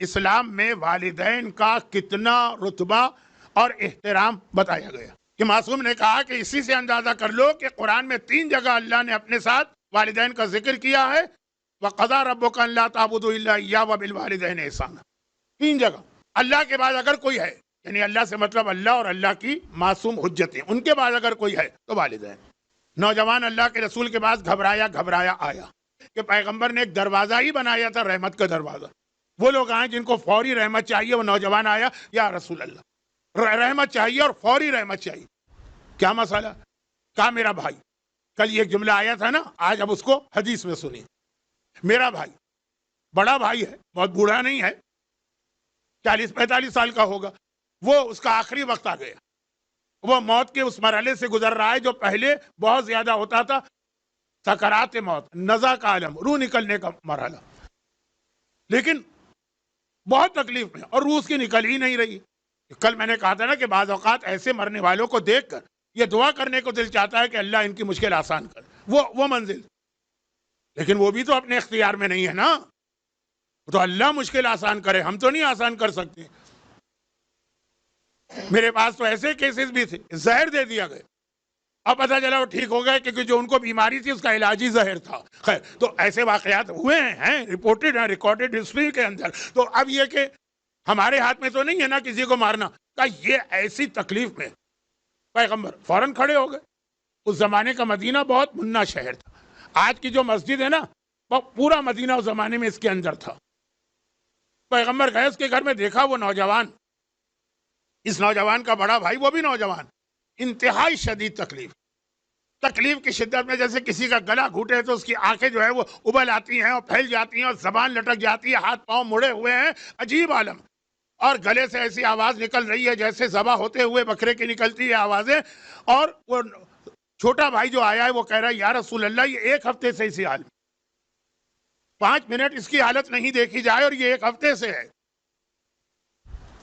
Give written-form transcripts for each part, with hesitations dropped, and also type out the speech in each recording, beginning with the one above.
اسلام میں والدین کا کتنا رتبہ اور احترام بتایا گیا کہ معصوم نے کہا کہ اسی سے اندازہ کر لو کہ قرآن میں 3 جگہ اللہ نے اپنے ساتھ والدین کا ذکر کیا ہے، وَقَضَىٰ رَبُّكَ أَلَّا تَعْبُدُوا إِلَّا إِيَّاهُ وَبِالْوَالِدَيْنِ إِحْسَانًا. 3 جگہ اللہ کے بعد اگر کوئی ہے، یعنی اللہ سے مطلب اللہ اور اللہ کی معصوم حجتیں، ان کے بعد اگر کوئی ہے تو والدین. نوجوان اللہ کے رسول کے پاس گھبرایا آیا کہ پیغمبر نے ایک دروازہ ہی بنایا تھا، رحمت کا دروازہ. وہ لوگ آئے جن کو فوری رحمت چاہیے. وہ نوجوان آیا، یا رسول اللہ رحمت چاہیے اور فوری رحمت چاہیے. کیا مسئلہ؟ کہا میرا بھائی، کل یہ جملہ آیا تھا نا، آج اب اس کو حدیث میں سنی. میرا بھائی بڑا بھائی ہے، بہت بوڑھا نہیں ہے، 40-45 سال کا ہوگا. وہ اس کا آخری وقت آ گیا. وہ موت کے اس مرحلے سے گزر رہا ہے جو پہلے بہت زیادہ ہوتا تھا، سکرات موت، نزع کا عالم، روح نکلنے کا مرحلہ. لیکن بہت تکلیف میں، اور روح اس کی نکل ہی نہیں رہی. کل میں نے کہا تھا نا کہ بعض اوقات ایسے مرنے والوں کو دیکھ کر یہ دعا کرنے کو دل چاہتا ہے کہ اللہ ان کی مشکل آسان کر. وہ منزل، لیکن وہ بھی تو اپنے اختیار میں نہیں ہے نا. تو اللہ مشکل آسان کرے، ہم تو نہیں آسان کر سکتے. میرے پاس تو ایسے کیسز بھی تھے، زہر دے دیا گیا، اب پتہ چلا وہ ٹھیک ہو گئے کیونکہ جو ان کو بیماری تھی اس کا علاج ہی زہر تھا. خیر، تو ایسے واقعات ہوئے ہیں، رپورٹڈ ہیں، ریکارڈڈ ہسٹری کے اندر. تو اب یہ کہ ہمارے ہاتھ میں تو نہیں ہے نا کسی کو مارنا. کہ یہ ایسی تکلیف میں پیغمبر فوراً کھڑے ہو گئے. اس زمانے کا مدینہ بہت منا شہر تھا. آج کی جو مسجد ہے نا، وہ پورا مدینہ اس زمانے میں اس کے اندر تھا. پیغمبر گئے اس کے گھر میں، دیکھا وہ نوجوان، اس نوجوان کا بڑا بھائی وہ بھی نوجوان. انتہائی شدید تکلیف کی شدت میں جیسے کسی کا گلا گھوٹے تو اس کی آنکھیں جو ہے وہ ابل آتی ہیں اور پھیل جاتی ہیں اور زبان لٹک جاتی ہے، ہاتھ پاؤں مڑے ہوئے ہیں، عجیب عالم. اور گلے سے ایسی آواز نکل رہی ہے جیسے ذبح ہوتے ہوئے بکرے کی نکلتی ہے آوازیں. اور وہ چھوٹا بھائی جو آیا ہے وہ کہہ رہا ہے یا رسول اللہ یہ 1 ہفتے سے اسی حال میں، 5 منٹ اس کی حالت نہیں دیکھی جائے اور یہ 1 ہفتے سے ہے.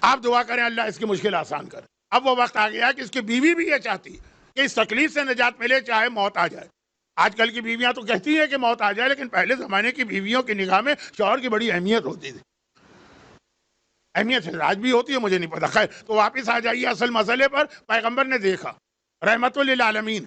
آپ دعا کریں اللہ اس کی مشکل آسان کرے. اب وہ وقت آ گیا کہ اس کی بیوی بھی یہ چاہتی کہ اس تکلیف سے نجات ملے چاہے موت آ جائے. آج کل کی بیویاں تو کہتی ہیں کہ موت آ جائے، لیکن پہلے زمانے کی بیویوں کی نگاہ میں شوہر کی بڑی اہمیت ہوتی تھی. اہمیت آج بھی ہوتی ہے، مجھے نہیں پتا. خیر، تو واپس آ جائیے اصل مسئلے پر. پیغمبر نے دیکھا رحمت للعالمین،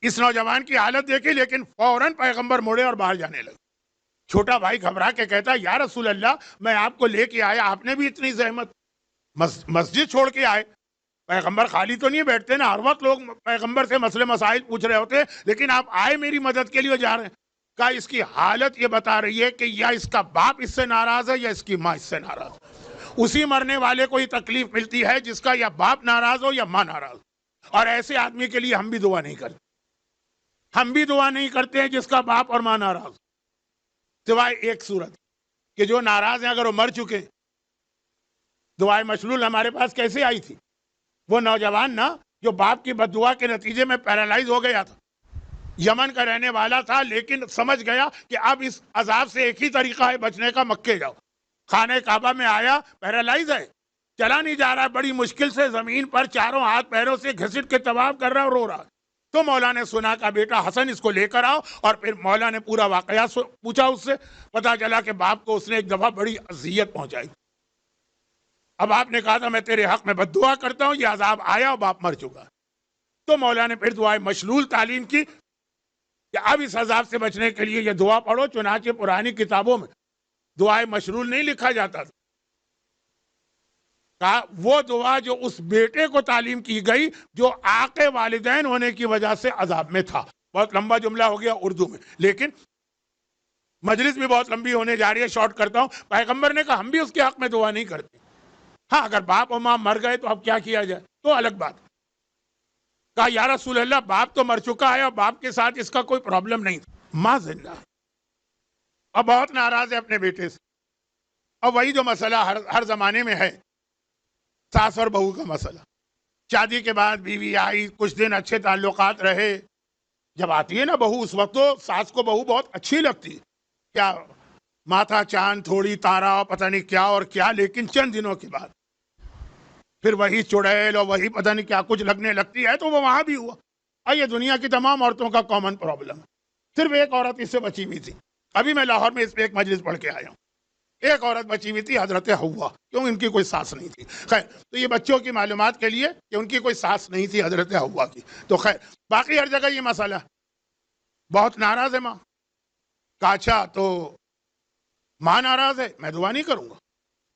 اس نوجوان کی حالت دیکھی، لیکن فوراً پیغمبر مڑے اور باہر جانے لگے. چھوٹا بھائی گھبرا کے کہتا یا رسول اللہ میں آپ کو لے کے آیا، آپ نے بھی اتنی زحمت، مسجد چھوڑ کے آئے. پیغمبر خالی تو نہیں بیٹھتے نا، ہر وقت لوگ پیغمبر سے مسئلے مسائل پوچھ رہے ہوتے، لیکن آپ آئے میری مدد کے لیے جا رہے ہیں. کہا اس کی حالت یہ بتا رہی ہے کہ یا اس کا باپ اس سے ناراض ہے یا اس کی ماں اس سے ناراض ہے. اسی مرنے والے کو یہ تکلیف ملتی ہے جس کا یا باپ ناراض ہو یا ماں ناراض. اور ایسے آدمی کے لیے ہم بھی دعا نہیں کرتے. ہم بھی دعا نہیں کرتے ہیں جس کا باپ اور ماں ناراض، سوائے ایک صورت کہ جو ناراض ہیں اگر وہ مر چکے. دعائے مشلول ہمارے پاس کیسے آئی تھی؟ وہ نوجوان نا جو باپ کی بد دعا کے نتیجے میں پیرالائز ہو گیا تھا، یمن کا رہنے والا تھا، لیکن سمجھ گیا کہ اب اس عذاب سے ایک ہی طریقہ ہے بچنے کا، مکے جاؤ. خانہ کعبہ میں آیا، پیرالائز ہے، چلا نہیں جا رہا، بڑی مشکل سے زمین پر چاروں ہاتھ پیروں سے گھسٹ کے طواف کر رہا اور رو رہا. تو مولا نے سنا کہ بیٹا حسن اس کو لے کر آؤ. اور پھر مولا نے پورا واقعہ پوچھا اس سے. پتا چلا کہ باپ کو اس نے ایک دفعہ بڑی اذیت پہنچائی. اب آپ نے کہا تھا میں تیرے حق میں بد دعا کرتا ہوں، یہ عذاب آیا اور باپ مر چکا. تو مولا نے پھر دعائے مشلول تعلیم کی کہ اب اس عذاب سے بچنے کے لیے یہ دعا پڑھو. چنانچہ پرانی کتابوں میں دعائے مشلول نہیں لکھا جاتا تھا. کہا وہ دعا جو اس بیٹے کو تعلیم کی گئی جو عاق والدین ہونے کی وجہ سے عذاب میں تھا. بہت لمبا جملہ ہو گیا اردو میں، لیکن مجلس بھی بہت لمبی ہونے جا رہی ہے، شارٹ کرتا ہوں. پیغمبر نے کہا ہم بھی اس کے حق میں دعا نہیں کرتے. ہاں اگر باپ اور ماں مر گئے تو اب کیا کیا جائے تو الگ بات. کہا یا رسول اللہ باپ تو مر چکا ہے اور باپ کے ساتھ اس کا کوئی پرابلم نہیں تھا، ماں زندہ اور بہت ناراض ہے اپنے بیٹے سے. اور وہی جو مسئلہ ہر زمانے میں ہے، ساس اور بہو کا مسئلہ. شادی کے بعد بیوی آئی، کچھ دن اچھے تعلقات رہے. جب آتی ہے نا بہو، اس وقت تو ساس کو بہو بہت اچھی لگتی ہے، کیا ماتھا چاند تھوڑی تارا پتہ نہیں کیا اور کیا. لیکن چند دنوں کے بعد پھر وہی چڑیل اور وہی پتہ نہیں کیا کچھ لگنے لگتی ہے. تو وہ وہاں بھی ہوا. اور یہ دنیا کی تمام عورتوں کا کامن پرابلم ہے. صرف ایک عورت اس سے بچی ہوئی تھی. ابھی میں لاہور میں اس پہ ایک مجلس پڑھ کے آیا ہوں. ایک عورت بچی ہوئی تھی, حضرت حوا, کیوں ان کی کوئی ساس نہیں تھی. خیر, تو یہ بچوں کی معلومات کے لیے کہ ان کی کوئی ساس نہیں تھی حضرت حوا کی. تو خیر, باقی ہر جگہ یہ مسئلہ ہے. بہت ناراض ہے ماں. کہا اچھا تو ماں ناراض ہے, میں دعا نہیں کروں گا.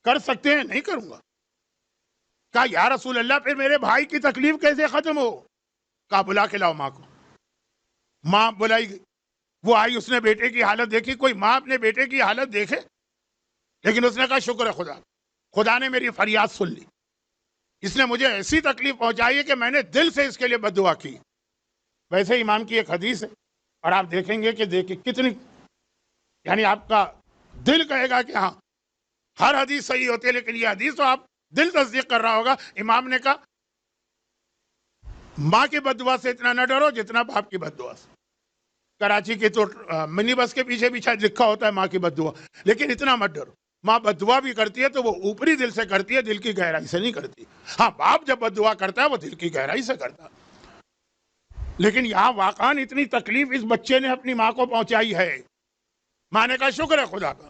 کر سکتے ہیں, نہیں کروں گا. کہا یا رسول اللہ پھر میرے بھائی کی تکلیف کیسے ختم ہو. کہا بلا کے لاؤ ماں کو. ماں بلائی گئی, وہ آئی, اس نے بیٹے کی حالت دیکھی. کوئی ماں اپنے بیٹے کی حالت دیکھے؟ لیکن اس نے کہا شکر ہے خدا, خدا نے میری فریاد سن لی. اس نے مجھے ایسی تکلیف پہنچائی ہے کہ میں نے دل سے اس کے لیے بد دعا کی. ویسے امام کی ایک حدیث ہے, اور آپ دیکھیں گے کہ کتنی, یعنی آپ کا دل کہے گا کہ ہاں ہر حدیث صحیح ہوتی ہے, لیکن یہ حدیث تو آپ دل تصدیق کر رہا ہوگا. امام نے کہا ماں کی بد دعا سے اتنا نہ ڈرو جتنا باپ کی بد دعا سے. کراچی کی تو منی بس کے پیچھے بھی شاید لکھا ہوتا ہے ماں کی بد دعا, لیکن اتنا مت ڈرو. ماں بد دعا بھی کرتی ہے تو وہ اوپری دل سے کرتی ہے, دل کی گہرائی سے نہیں کرتی. ہاں باپ جب بد دعا کرتا ہے وہ دل کی گہرائی سے کرتا ہے. لیکن یہاں واقعاً اتنی تکلیف اس بچے نے اپنی ماں کو پہنچائی ہے. ماں نے کہا شکر ہے خدا کا.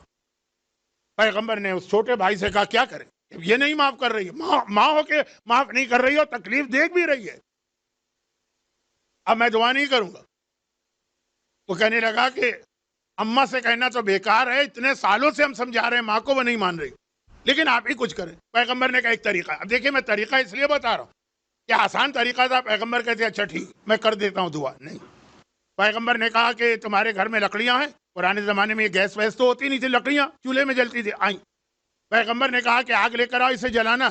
پیغمبر نے اس چھوٹے بھائی سے کہا کیا کریں, یہ نہیں معاف کر رہی ہے. ماں ہو کے معاف نہیں کر رہی ہے, اور تکلیف دیکھ بھی رہی ہے. اب میں دعا نہیں کروں گا. وہ کہنے لگا کہ اماں سے کہنا تو بیکار ہے, اتنے سالوں سے ہم سمجھا رہے ہیں ماں کو, وہ نہیں مان رہی, لیکن آپ ہی کچھ کریں. پیغمبر نے کہا ایک طریقہ. اب دیکھیں میں طریقہ اس لیے بتا رہا ہوں کہ آسان طریقہ تھا. پیغمبر کہتے اچھا ٹھیک میں کر دیتا ہوں دعا. نہیں, پیغمبر نے کہا کہ تمہارے گھر میں لکڑیاں ہیں. پرانے زمانے میں یہ گیس ویس تو ہوتی نہیں تھی, لکڑیاں چولہے میں جلتی تھی. آئیں, پیغمبر نے کہا کہ آگ لے کر آؤ, اسے جلانا.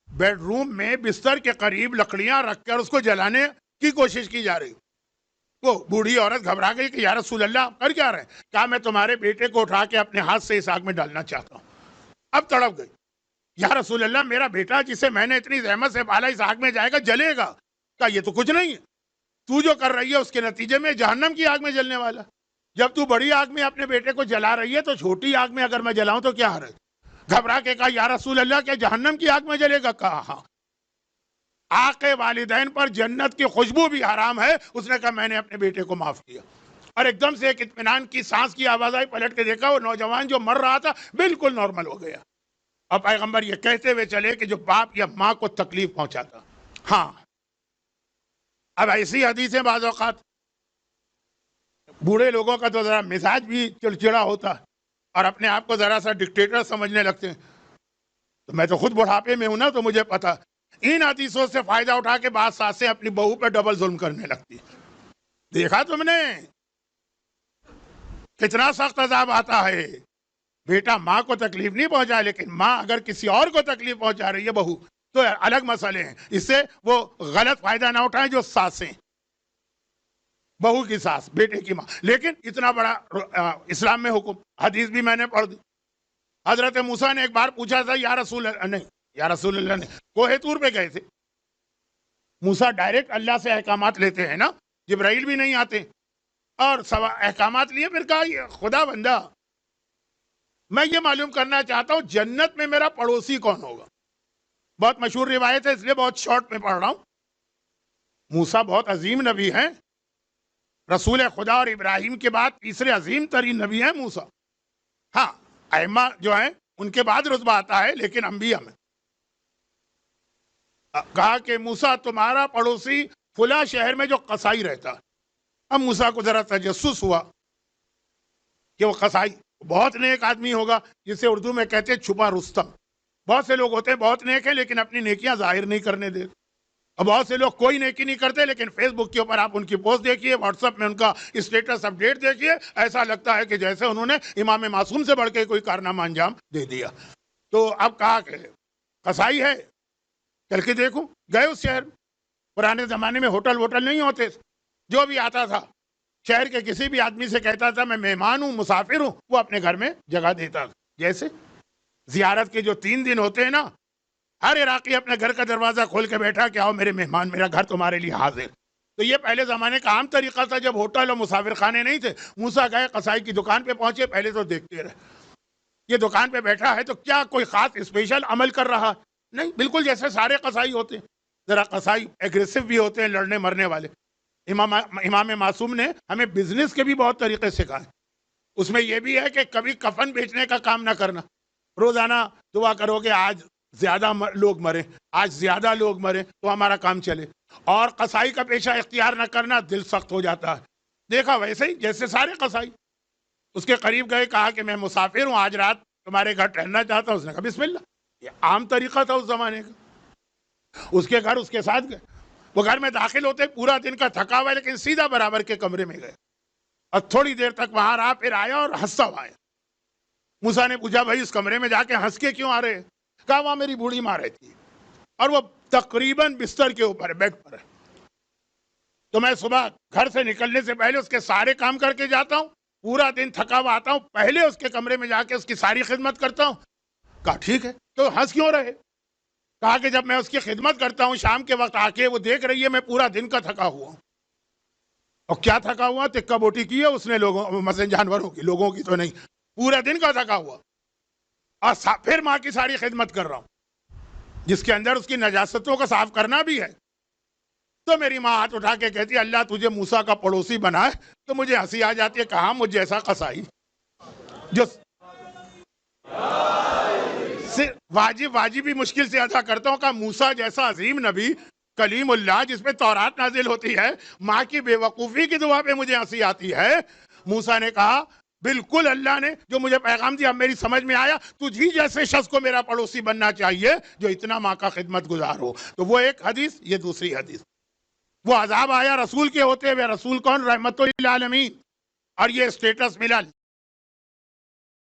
بیڈ روم میں بستر کے قریب لکڑیاں رکھ کر اس کو جلانے کی کوشش کی جا رہی. وہ بوڑھی عورت گھبرا گئی کہ یا رسول اللہ آپ کر کیا رہے ہیں. کہا میں تمہارے بیٹے کو اٹھا کے اپنے ہاتھ سے اس آگ میں ڈالنا چاہتا ہوں. اب تڑپ گئی, یا رسول اللہ میرا بیٹا جسے میں نے اتنی زحمت سے پالا اس آگ میں جائے گا, جلے گا. کہا یہ تو کچھ نہیں ہے, تو جو کر رہی ہے اس کے نتیجے میں جہنم کی آگ میں جلنے والا. جب تو بڑی آگ میں اپنے بیٹے کو جلا رہی ہے تو چھوٹی آگ میں اگر میں جلاؤں تو کیا حرج. گھبرا کے کہا یا رسول اللہ کیا جہنم کی آگ میں جلے گا. کہا ہاں. آگ کے والدین پر جنت کی خوشبو بھی حرام ہے. اس نے کہا میں نے اپنے بیٹے کو معاف کیا. اور ایک دم سے ایک اطمینان کی سانس کی آواز آئی. پلٹ کے دیکھا وہ نوجوان جو مر رہا تھا بالکل نارمل ہو گیا. اور پیغمبر یہ کہتے ہوئے چلے کہ جو باپ یا ماں کو تکلیف پہنچاتا. ہاں اب ایسی حدیثیں بعض اوقات بوڑھے لوگوں کا تو ذرا مزاج بھی چڑچڑا ہوتا ہے اور اپنے آپ کو ذرا سا ڈکٹیٹر سمجھنے لگتے ہیں. تو میں تو خود بڑھاپے میں ہوں نا, تو مجھے پتا ان حدیثوں سے فائدہ اٹھا کے بعض ساسیں اپنی بہو پہ ڈبل ظلم کرنے لگتی. دیکھا تم نے کتنا سخت عذاب آتا ہے. بیٹا ماں کو تکلیف نہیں پہنچا, لیکن ماں اگر کسی اور کو تکلیف پہنچا رہی ہے بہو, تو الگ مسئلے ہیں. اس سے وہ غلط فائدہ نہ اٹھائیں جو ساسیں, بہو کی ساس بیٹے کی ماں. لیکن اتنا بڑا اسلام میں حکم, حدیث بھی میں نے پڑھ دی. حضرت موسیٰ نے ایک بار پوچھا تھا یا رسول اللہ, نہیں یا رسول اللہ نے کوہ طور پہ گئے تھے. موسیٰ ڈائریکٹ اللہ سے احکامات لیتے ہیں نا, جبرائیل بھی نہیں آتے, اور احکامات لیے. پھر کہا یہ خدا بندہ میں یہ معلوم کرنا چاہتا ہوں جنت میں میرا پڑوسی کون ہوگا. بہت مشہور روایت ہے اس لیے بہت شارٹ میں پڑھ رہا ہوں. موسیٰ بہت عظیم نبی ہیں, رسول خدا اور ابراہیم کے بعد تیسرے عظیم ترین نبی ہیں موسیٰ. ہاں ائمہ جو ہیں ان کے بعد رتبہ آتا ہے, لیکن انبیاء میں. کہا کہ موسیٰ تمہارا پڑوسی فلاں شہر میں جو قصائی رہتا. اب موسیٰ کو ذرا تجسس ہوا کہ وہ قصائی بہت نیک آدمی ہوگا, جسے اردو میں کہتے ہیں چھپا رستم. بہت سے لوگ ہوتے ہیں بہت نیک ہیں لیکن اپنی نیکیاں ظاہر نہیں کرنے دیتے. اور بہت سے لوگ کوئی نیکی نہیں کرتے لیکن فیس بک کے اوپر آپ ان کی پوسٹ دیکھیے, واٹس ایپ میں ان کا اسٹیٹس اپڈیٹ دیکھیے, ایسا لگتا ہے کہ جیسے انہوں نے امام معصوم سے بڑھ کے کوئی کارنامہ انجام دے دیا. تو اب کہا کہ قصائی ہے, چل کے دیکھوں. گئے اس شہر میں. پرانے زمانے میں ہوٹل ووٹل نہیں ہوتے, جو بھی آتا تھا شہر کے کسی بھی آدمی سے کہتا تھا میں مہمان ہوں, مسافر ہوں, وہ اپنے گھر میں جگہ دیتا تھا. جیسے زیارت کے جو 3 دن ہوتے ہیں نا, ہر عراقی اپنے گھر کا دروازہ کھول کے بیٹھا کہ آؤ میرے مہمان, میرا گھر تمہارے لیے حاضر. تو یہ پہلے زمانے کا عام طریقہ تھا جب ہوٹل اور مسافر خانے نہیں تھے. موسیٰ گئے, قصائی کی دکان پہ پہنچے. پہلے تو دیکھتے رہے یہ دکان پہ بیٹھا ہے تو کیا کوئی خاص اسپیشل عمل کر رہا, نہیں, بالکل جیسے سارے قصائی ہوتے ہیں. ذرا قصائی ایگریسو بھی ہوتے ہیں, لڑنے مرنے والے. امام معصوم نے ہمیں بزنس کے بھی بہت طریقے سکھائے. اس میں یہ بھی ہے کہ کبھی کفن بیچنے کا کام نہ کرنا. روزانہ دعا کرو کہ آج زیادہ لوگ مریں، آج زیادہ لوگ مریں تو ہمارا کام چلے. اور قصائی کا پیشہ اختیار نہ کرنا، دل سخت ہو جاتا ہے. دیکھا ویسے ہی جیسے سارے قصائی اس کے قریب گئے، کہا کہ میں مسافر ہوں، آج رات تمہارے گھر ٹھہرنا چاہتا ہوں. اس نے کہا بسم اللہ. یہ عام طریقہ تھا اس زمانے کا. اس کے گھر اس کے ساتھ گئے. وہ گھر میں داخل ہوتے پورا دن کا تھکا ہوا ہے، لیکن سیدھا برابر کے کمرے میں گئے اور تھوڑی دیر تک وہاں رہا، پھر آیا اور ہنستا ہوا آیا. موسیٰ نے پوچھا بھائی اس کمرے میں جا کے ہنس کے کیوں آ رہے ہیں؟ کہا وہاں میری بوڑھی ماں رہتی ہے اور وہ تقریباً بستر کے اوپر ہے، بیڈ پر ہے. تو میں صبح گھر سے نکلنے سے پہلے اس کے سارے کام کر کے جاتا ہوں، پورا دن تھکا ہوا آتا ہوں، پہلے اس کے کمرے میں جا کے اس کی ساری خدمت کرتا ہوں. کہا ٹھیک ہے. تو ہنس کیوں رہے؟ کہا کہ جب میں اس کی خدمت کرتا ہوں شام کے وقت آ کے وہ دیکھ رہی ہے میں پورا دن کا تھکا ہوا ہوں. اور کیا تھکا ہوا؟ تکہ بوٹی کی ہے اس نے لوگوں مثلا جانوروں کی، لوگوں کی تو نہیں. پورا دن کا تھکا ہوا اور پھر ماں کی ساری خدمت کر رہا ہوں جس کے اندر اس کی نجاستوں کو صاف کرنا بھی ہے. تو میری ماں ہاتھ اٹھا کے کہتی ہے اللہ تجھے موسیٰ کا پڑوسی بنا ہے. تو مجھے ہنسی آ جاتی ہے، کہاں مجھ جیسا قصائی جو واجب بھی مشکل سے ادا کرتا ہوں. کہ موسیٰ جیسا عظیم نبی کلیم اللہ جس پہ تورات نازل ہوتی ہے، ماں کی بے وقوفی کی دعا پہ مجھے ہنسی آتی ہے. موسیٰ نے کہا بالکل اللہ نے جو مجھے پیغام دیا میری سمجھ میں آیا، تجھی جیسے شخص کو میرا پڑوسی بننا چاہیے جو اتنا ماں کا خدمت گزار ہو. تو وہ ایک حدیث، یہ دوسری حدیث. وہ عذاب آیا رسول کے ہوتے ہوئے. رسول کون؟ رحمت للعالمین. اور یہ اسٹیٹس ملا